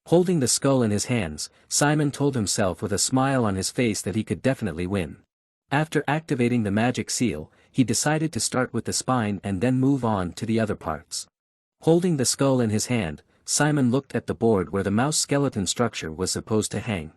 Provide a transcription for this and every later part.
Holding the skull in his hands, Simon told himself with a smile on his face that he could definitely win. After activating the magic seal, he decided to start with the spine and then move on to the other parts. Holding the skull in his hand, Simon looked at the board where the mouse skeleton structure was supposed to hang.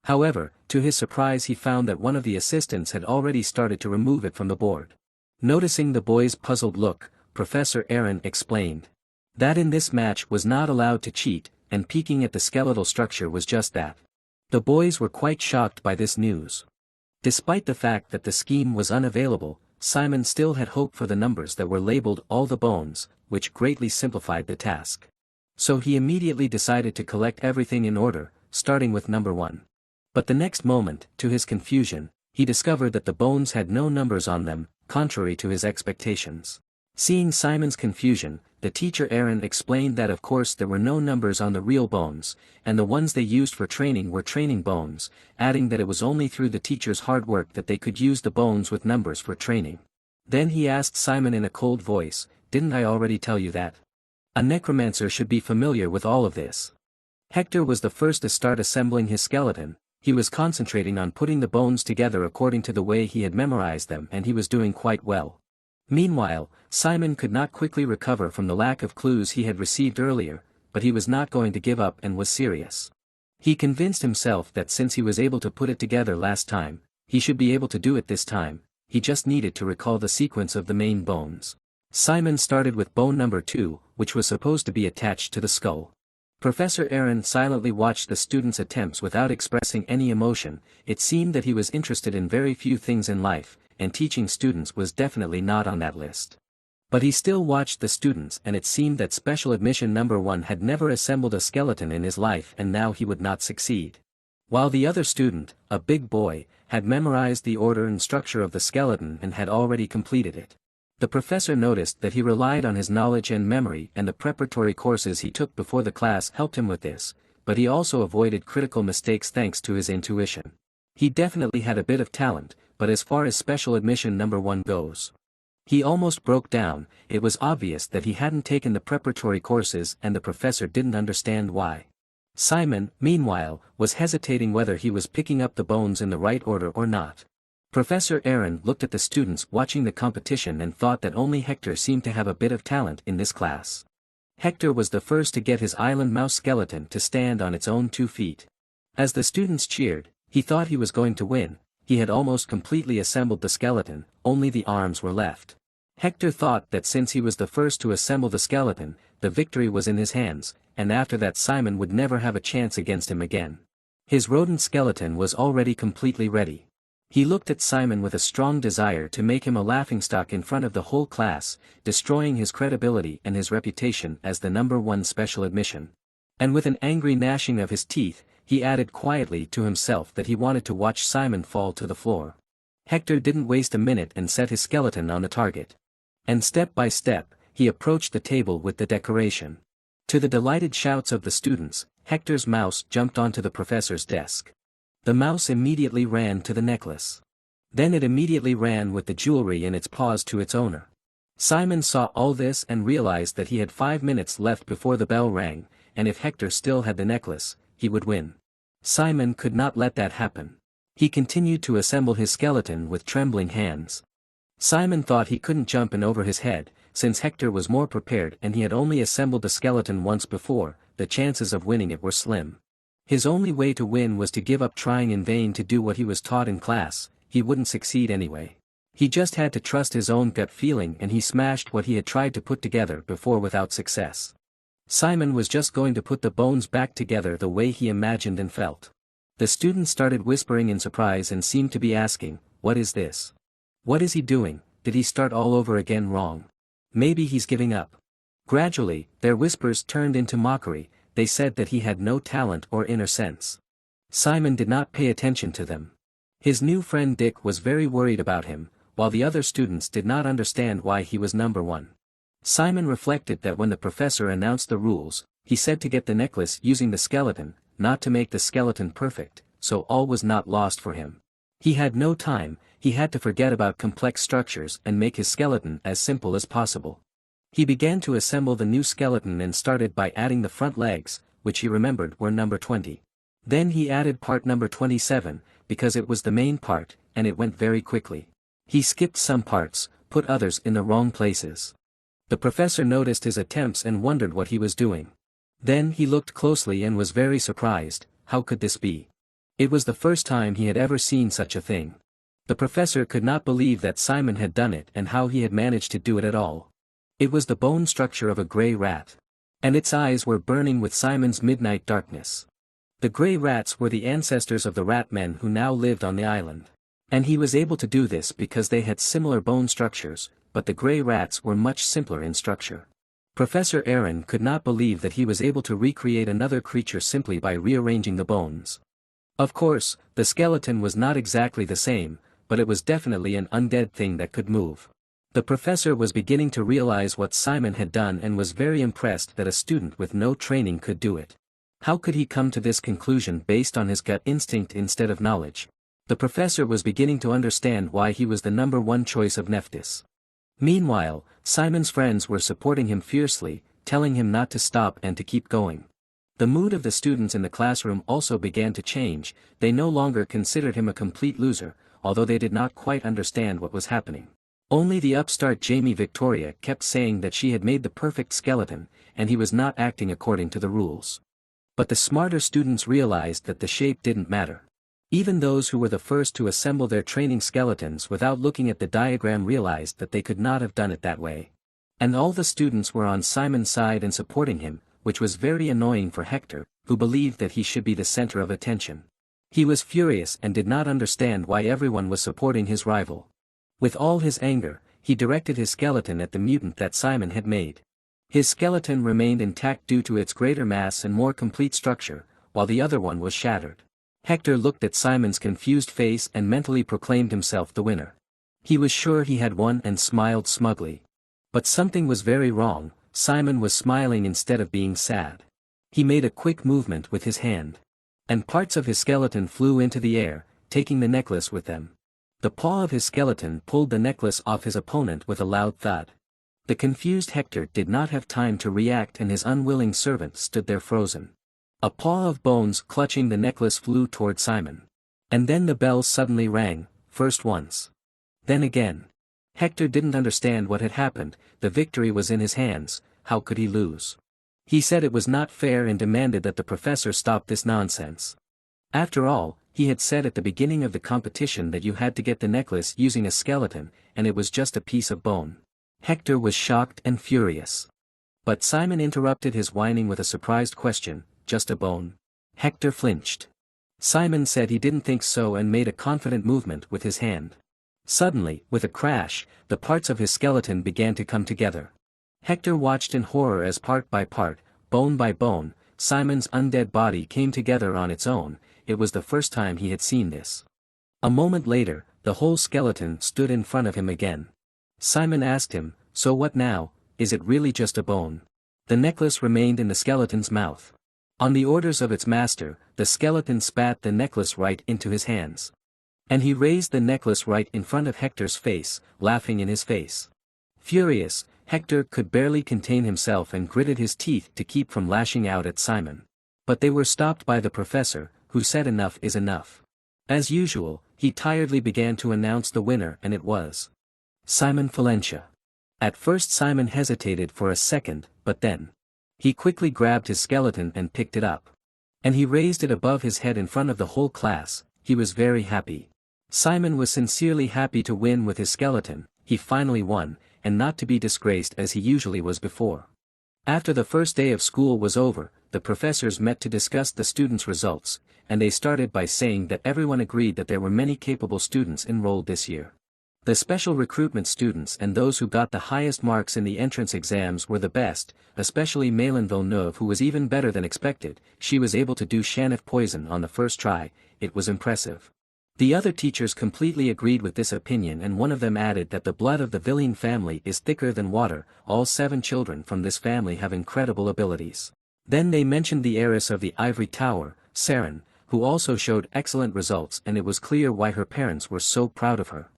However, to his surprise he found that one of the assistants had already started to remove it from the board. Noticing the boy's puzzled look, Professor Aaron explained that in this match was not allowed to cheat, and peeking at the skeletal structure was just that. The boys were quite shocked by this news. Despite the fact that the scheme was unavailable, Simon still had hope for the numbers that were labeled all the bones, which greatly simplified the task. So he immediately decided to collect everything in order, starting with number 1. But the next moment, to his confusion, he discovered that the bones had no numbers on them, contrary to his expectations. Seeing Simon's confusion, the teacher Aaron explained that of course there were no numbers on the real bones, and the ones they used for training were training bones, adding that it was only through the teacher's hard work that they could use the bones with numbers for training. Then he asked Simon in a cold voice, "Didn't I already tell you that? A necromancer should be familiar with all of this." Hector was the first to start assembling his skeleton. He was concentrating on putting the bones together according to the way he had memorized them, and he was doing quite well. Meanwhile, Simon could not quickly recover from the lack of clues he had received earlier, but he was not going to give up and was serious. He convinced himself that since he was able to put it together last time, he should be able to do it this time. He just needed to recall the sequence of the main bones. Simon started with bone number 2, which was supposed to be attached to the skull. Professor Aaron silently watched the student's attempts without expressing any emotion. It seemed that he was interested in very few things in life, and teaching students was definitely not on that list. But he still watched the students, and it seemed that special admission number 1 had never assembled a skeleton in his life, and now he would not succeed. While the other student, a big boy, had memorized the order and structure of the skeleton and had already completed it. The professor noticed that he relied on his knowledge and memory, and the preparatory courses he took before the class helped him with this, but he also avoided critical mistakes thanks to his intuition. He definitely had a bit of talent, but as far as special admission number 1 goes, he almost broke down. It was obvious that he hadn't taken the preparatory courses, and the professor didn't understand why. Simon, meanwhile, was hesitating whether he was picking up the bones in the right order or not. Professor Aaron looked at the students watching the competition and thought that only Hector seemed to have a bit of talent in this class. Hector was the first to get his island mouse skeleton to stand on its own 2 feet. As the students cheered, he thought he was going to win. He had almost completely assembled the skeleton, only the arms were left. Hector thought that since he was the first to assemble the skeleton, the victory was in his hands, and after that Simon would never have a chance against him again. His rodent skeleton was already completely ready. He looked at Simon with a strong desire to make him a laughingstock in front of the whole class, destroying his credibility and his reputation as the number 1 special admission. And with an angry gnashing of his teeth, he added quietly to himself that he wanted to watch Simon fall to the floor. Hector didn't waste a minute and set his skeleton on the target. And step by step, he approached the table with the decoration. To the delighted shouts of the students, Hector's mouse jumped onto the professor's desk. The mouse immediately ran to the necklace. Then it immediately ran with the jewelry in its paws to its owner. Simon saw all this and realized that he had 5 minutes left before the bell rang, and if Hector still had the necklace, he would win. Simon could not let that happen. He continued to assemble his skeleton with trembling hands. Simon thought he couldn't jump in over his head, since Hector was more prepared and he had only assembled the skeleton once before. The chances of winning it were slim. His only way to win was to give up trying in vain to do what he was taught in class. He wouldn't succeed anyway. He just had to trust his own gut feeling, and he smashed what he had tried to put together before without success. Simon was just going to put the bones back together the way he imagined and felt. The students started whispering in surprise and seemed to be asking, "What is this? What is he doing? Did he start all over again wrong? Maybe he's giving up." Gradually, their whispers turned into mockery. They said that he had no talent or inner sense. Simon did not pay attention to them. His new friend Dick was very worried about him, while the other students did not understand why he was number 1. Simon reflected that when the professor announced the rules, he said to get the necklace using the skeleton, not to make the skeleton perfect, so all was not lost for him. He had no time. He had to forget about complex structures and make his skeleton as simple as possible. He began to assemble the new skeleton and started by adding the front legs, which he remembered were number 20. Then he added part number 27, because it was the main part, and it went very quickly. He skipped some parts, put others in the wrong places. The professor noticed his attempts and wondered what he was doing. Then he looked closely and was very surprised. How could this be? It was the first time he had ever seen such a thing. The professor could not believe that Simon had done it and how he had managed to do it at all. It was the bone structure of a grey rat. And its eyes were burning with Simon's midnight darkness. The grey rats were the ancestors of the rat men who now lived on the island. And he was able to do this because they had similar bone structures, but the grey rats were much simpler in structure. Professor Aaron could not believe that he was able to recreate another creature simply by rearranging the bones. Of course, the skeleton was not exactly the same, but it was definitely an undead thing that could move. The professor was beginning to realize what Simon had done and was very impressed that a student with no training could do it. How could he come to this conclusion based on his gut instinct instead of knowledge? The professor was beginning to understand why he was the number one choice of Nephthys. Meanwhile, Simon's friends were supporting him fiercely, telling him not to stop and to keep going. The mood of the students in the classroom also began to change. They no longer considered him a complete loser, although they did not quite understand what was happening. Only the upstart Jamie Victoria kept saying that she had made the perfect skeleton, and he was not acting according to the rules. But the smarter students realized that the shape didn't matter. Even those who were the first to assemble their training skeletons without looking at the diagram realized that they could not have done it that way. And all the students were on Simon's side and supporting him, which was very annoying for Hector, who believed that he should be the center of attention. He was furious and did not understand why everyone was supporting his rival. With all his anger, he directed his skeleton at the mutant that Simon had made. His skeleton remained intact due to its greater mass and more complete structure, while the other one was shattered. Hector looked at Simon's confused face and mentally proclaimed himself the winner. He was sure he had won and smiled smugly. But something was very wrong. Simon was smiling instead of being sad. He made a quick movement with his hand. And parts of his skeleton flew into the air, taking the necklace with them. The paw of his skeleton pulled the necklace off his opponent with a loud thud. The confused Hector did not have time to react and his unwilling servant stood there frozen. A paw of bones clutching the necklace flew toward Simon. And then the bell suddenly rang, first once. Then again. Hector didn't understand what had happened. The victory was in his hands. How could he lose? He said it was not fair and demanded that the professor stop this nonsense. After all, he had said at the beginning of the competition that you had to get the necklace using a skeleton, and it was just a piece of bone. Hector was shocked and furious. But Simon interrupted his whining with a surprised question, just a bone? Hector flinched. Simon said he didn't think so and made a confident movement with his hand. Suddenly, with a crash, the parts of his skeleton began to come together. Hector watched in horror as part by part, bone by bone, Simon's undead body came together on its own. It was the first time he had seen this. A moment later, the whole skeleton stood in front of him again. Simon asked him, "So what now, is it really just a bone?" The necklace remained in the skeleton's mouth. On the orders of its master, the skeleton spat the necklace right into his hands. And he raised the necklace right in front of Hector's face, laughing in his face. Furious, Hector could barely contain himself and gritted his teeth to keep from lashing out at Simon. But they were stopped by the professor, who said enough is enough. As usual, he tiredly began to announce the winner and it was Simon Valencia. At first Simon hesitated for a second, but then he quickly grabbed his skeleton and picked it up. And he raised it above his head in front of the whole class. He was very happy. Simon was sincerely happy to win with his skeleton. He finally won, and not to be disgraced as he usually was before. After the first day of school was over, the professors met to discuss the students' results, and they started by saying that everyone agreed that there were many capable students enrolled this year. The special recruitment students and those who got the highest marks in the entrance exams were the best, especially Malin Villeneuve, who was even better than expected. She was able to do Shanif poison on the first try. It was impressive. The other teachers completely agreed with this opinion, and one of them added that the blood of the Villian family is thicker than water. All 7 children from this family have incredible abilities. Then they mentioned the heiress of the Ivory Tower, Saren, who also showed excellent results, and it was clear why her parents were so proud of her.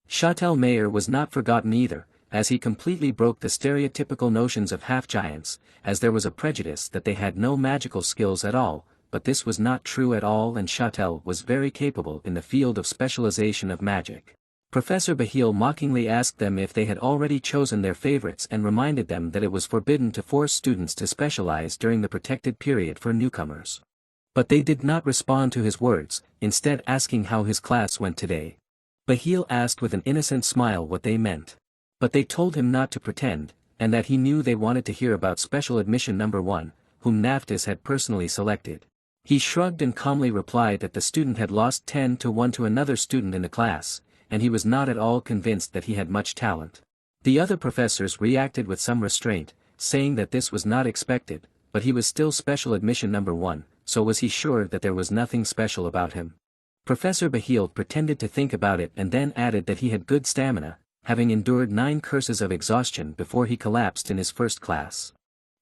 Chatel Mayer was not forgotten either, as he completely broke the stereotypical notions of half-giants, as there was a prejudice that they had no magical skills at all, but this was not true at all, and Châtel was very capable in the field of specialization of magic. Professor Bahil mockingly asked them if they had already chosen their favorites and reminded them that it was forbidden to force students to specialize during the protected period for newcomers. But they did not respond to his words, instead asking how his class went today. Bahil asked with an innocent smile what they meant. But they told him not to pretend, and that he knew they wanted to hear about special admission number 1, whom Naftis had personally selected. He shrugged and calmly replied that the student had lost 10-1 to another student in the class, and he was not at all convinced that he had much talent. The other professors reacted with some restraint, saying that this was not expected, but he was still special admission number 1, so was he sure that there was nothing special about him. Professor Bahil pretended to think about it and then added that he had good stamina, having endured 9 curses of exhaustion before he collapsed in his first class.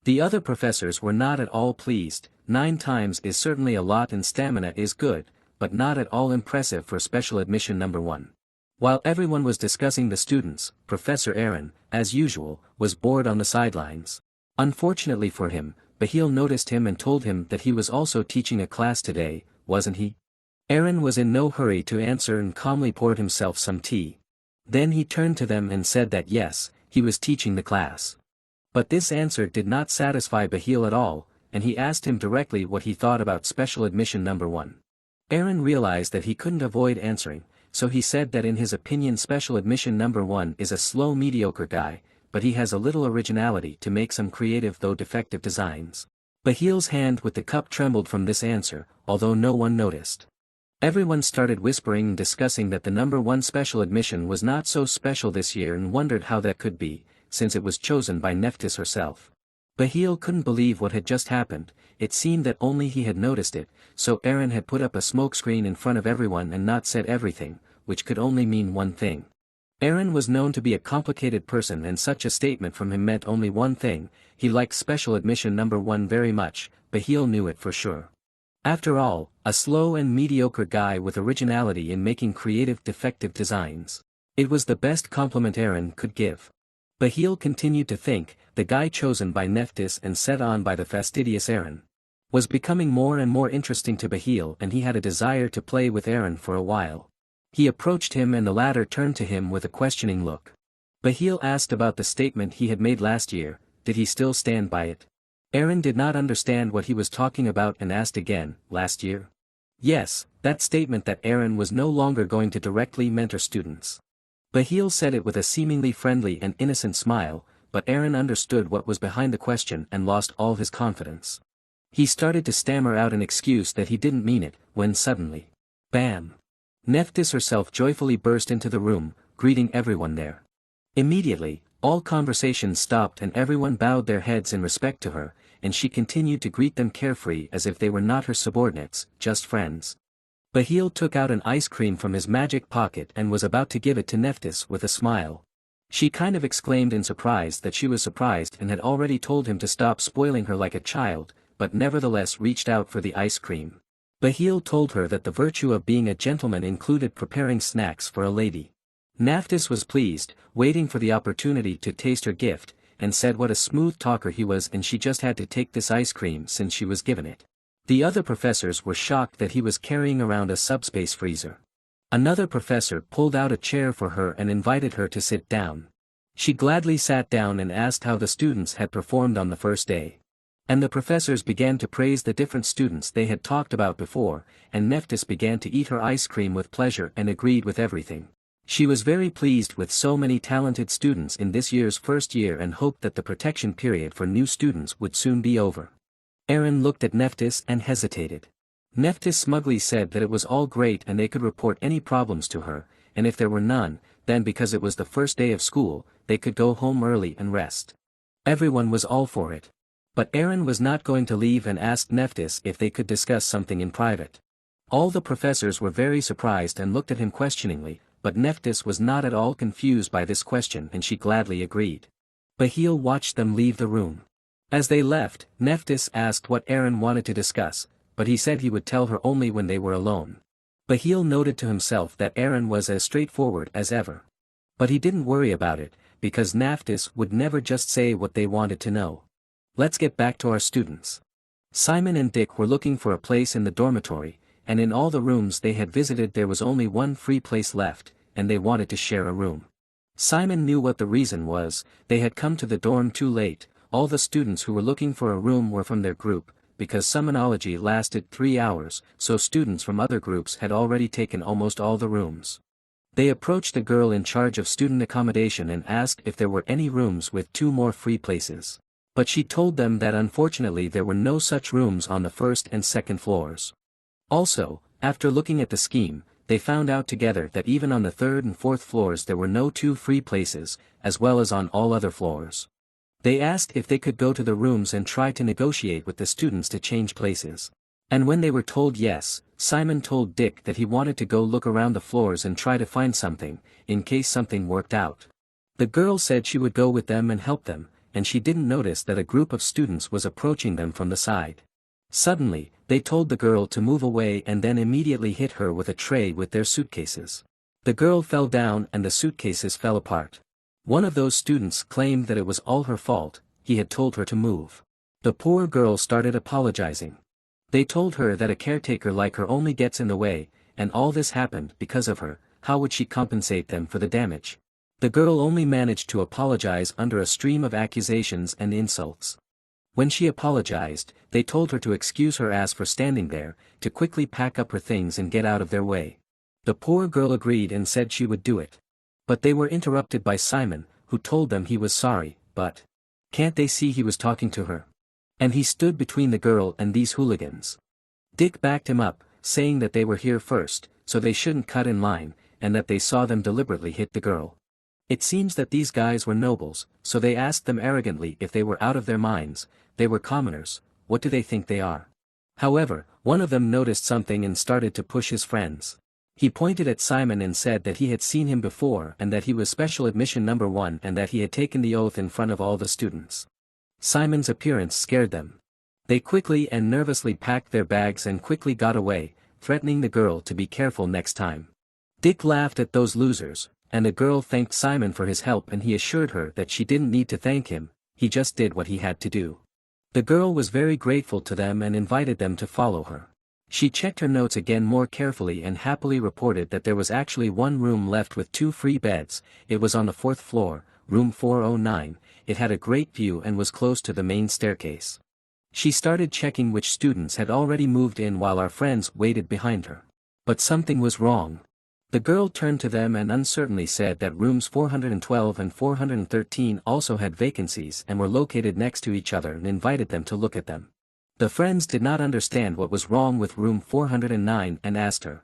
The other professors were not at all pleased. 9 times is certainly a lot and stamina is good, but not at all impressive for special admission number 1. While everyone was discussing the students, Professor Aaron, as usual, was bored on the sidelines. Unfortunately for him, Bahil noticed him and told him that he was also teaching a class today, wasn't he? Aaron was in no hurry to answer and calmly poured himself some tea. Then he turned to them and said that yes, he was teaching the class. But this answer did not satisfy Bahil at all, and he asked him directly what he thought about special admission number 1. Aaron realized that he couldn't avoid answering, so he said that in his opinion special admission number 1 is a slow mediocre guy, but he has a little originality to make some creative though defective designs. Bahil's hand with the cup trembled from this answer, although no one noticed. Everyone started whispering and discussing that the number 1 special admission was not so special this year and wondered how that could be, since it was chosen by Nephthys herself. Bahil couldn't believe what had just happened. It seemed that only he had noticed it, so Aaron had put up a smokescreen in front of everyone and not said everything, which could only mean one thing. Aaron was known to be a complicated person and such a statement from him meant only one thing: he liked special admission number 1 very much. Bahil knew it for sure. After all, a slow and mediocre guy with originality in making creative defective designs. It was the best compliment Aaron could give. Bahil continued to think, the guy chosen by Nephthys and set on by the fastidious Aaron was becoming more and more interesting to Bahil, and he had a desire to play with Aaron for a while. He approached him and the latter turned to him with a questioning look. Bahil asked about the statement he had made last year. Did he still stand by it? Aaron did not understand what he was talking about and asked again, last year? Yes, that statement that Aaron was no longer going to directly mentor students. Bahil said it with a seemingly friendly and innocent smile, but Aaron understood what was behind the question and lost all his confidence. He started to stammer out an excuse that he didn't mean it, when suddenly, bam! Nephthys herself joyfully burst into the room, greeting everyone there. Immediately, all conversations stopped and everyone bowed their heads in respect to her, and she continued to greet them carefree as if they were not her subordinates, just friends. Bahil took out an ice cream from his magic pocket and was about to give it to Nephthys with a smile. She kind of exclaimed in surprise that she was surprised and had already told him to stop spoiling her like a child, but nevertheless reached out for the ice cream. Bahil told her that the virtue of being a gentleman included preparing snacks for a lady. Nephthys was pleased, waiting for the opportunity to taste her gift, and said what a smooth talker he was, and she just had to take this ice cream since she was given it. The other professors were shocked that he was carrying around a subspace freezer. Another professor pulled out a chair for her and invited her to sit down. She gladly sat down and asked how the students had performed on the first day. And the professors began to praise the different students they had talked about before, and Nephthys began to eat her ice cream with pleasure and agreed with everything. She was very pleased with so many talented students in this year's first year and hoped that the protection period for new students would soon be over. Aaron looked at Nephthys and hesitated. Nephthys smugly said that it was all great and they could report any problems to her, and if there were none, then because it was the first day of school, they could go home early and rest. Everyone was all for it. But Aaron was not going to leave and asked Nephthys if they could discuss something in private. All the professors were very surprised and looked at him questioningly, but Nephthys was not at all confused by this question and she gladly agreed. Bahil watched them leave the room. As they left, Nephthys asked what Aaron wanted to discuss, but he said he would tell her only when they were alone. Bahil noted to himself that Aaron was as straightforward as ever. But he didn't worry about it, because Naftis would never just say what they wanted to know. Let's get back to our students. Simon and Dick were looking for a place in the dormitory, and in all the rooms they had visited there was only one free place left, and they wanted to share a room. Simon knew what the reason was. They had come to the dorm too late. All the students who were looking for a room were from their group, because summonology lasted 3 hours, so students from other groups had already taken almost all the rooms. They approached the girl in charge of student accommodation and asked if there were any rooms with 2 more free places. But she told them that unfortunately there were no such rooms on the first and second floors. Also, after looking at the scheme, they found out together that even on the third and fourth floors there were no 2 free places, as well as on all other floors. They asked if they could go to the rooms and try to negotiate with the students to change places. And when they were told yes, Simon told Dick that he wanted to go look around the floors and try to find something, in case something worked out. The girl said she would go with them and help them, and she didn't notice that a group of students was approaching them from the side. Suddenly, they told the girl to move away and then immediately hit her with a tray with their suitcases. The girl fell down and the suitcases fell apart. One of those students claimed that it was all her fault, he had told her to move. The poor girl started apologizing. They told her that a caretaker like her only gets in the way, and all this happened because of her. How would she compensate them for the damage? The girl only managed to apologize under a stream of accusations and insults. When she apologized, they told her to excuse her ass for standing there, to quickly pack up her things and get out of their way. The poor girl agreed and said she would do it. But they were interrupted by Simon, who told them he was sorry, but can't they see he was talking to her? And he stood between the girl and these hooligans. Dick backed him up, saying that they were here first, so they shouldn't cut in line, and that they saw them deliberately hit the girl. It seems that these guys were nobles, so they asked them arrogantly if they were out of their minds. They were commoners, what do they think they are? However, one of them noticed something and started to push his friends. He pointed at Simon and said that he had seen him before and that he was special admission number 1 and that he had taken the oath in front of all the students. Simon's appearance scared them. They quickly and nervously packed their bags and quickly got away, threatening the girl to be careful next time. Dick laughed at those losers, and the girl thanked Simon for his help and he assured her that she didn't need to thank him, he just did what he had to do. The girl was very grateful to them and invited them to follow her. She checked her notes again more carefully and happily reported that there was actually 1 room left with 2 free beds. It was on the 4th floor, room 409, it had a great view and was close to the main staircase. She started checking which students had already moved in while our friends waited behind her. But something was wrong. The girl turned to them and uncertainly said that rooms 412 and 413 also had vacancies and were located next to each other and invited them to look at them. The friends did not understand what was wrong with room 409 and asked her.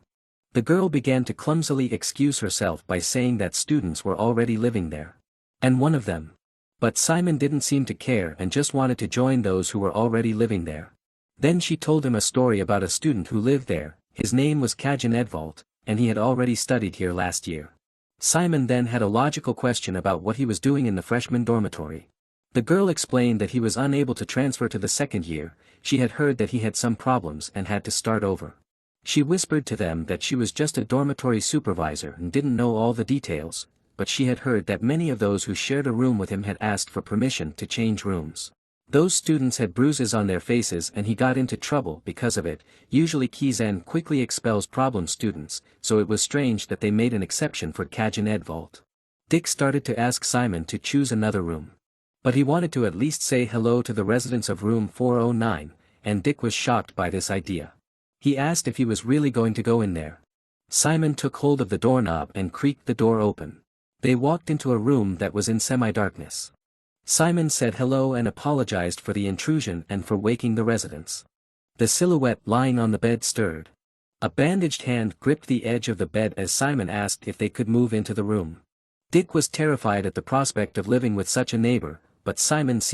The girl began to clumsily excuse herself by saying that students were already living there. And one of them. But Simon didn't seem to care and just wanted to join those who were already living there. Then she told him a story about a student who lived there. His name was Kizen Edvald, and he had already studied here last year. Simon then had a logical question about what he was doing in the freshman dormitory. The girl explained that he was unable to transfer to the second year. She had heard that he had some problems and had to start over. She whispered to them that she was just a dormitory supervisor and didn't know all the details, but she had heard that many of those who shared a room with him had asked for permission to change rooms. Those students had bruises on their faces and he got into trouble because of it. Usually Kizen quickly expels problem students, so it was strange that they made an exception for Kizen Edvald. Dick started to ask Simon to choose another room. But he wanted to at least say hello to the residents of room 409, and Dick was shocked by this idea. He asked if he was really going to go in there. Simon took hold of the doorknob and creaked the door open. They walked into a room that was in semi-darkness. Simon said hello and apologized for the intrusion and for waking the residents. The silhouette lying on the bed stirred. A bandaged hand gripped the edge of the bed as Simon asked if they could move into the room. Dick was terrified at the prospect of living with such a neighbor, but Simon seemed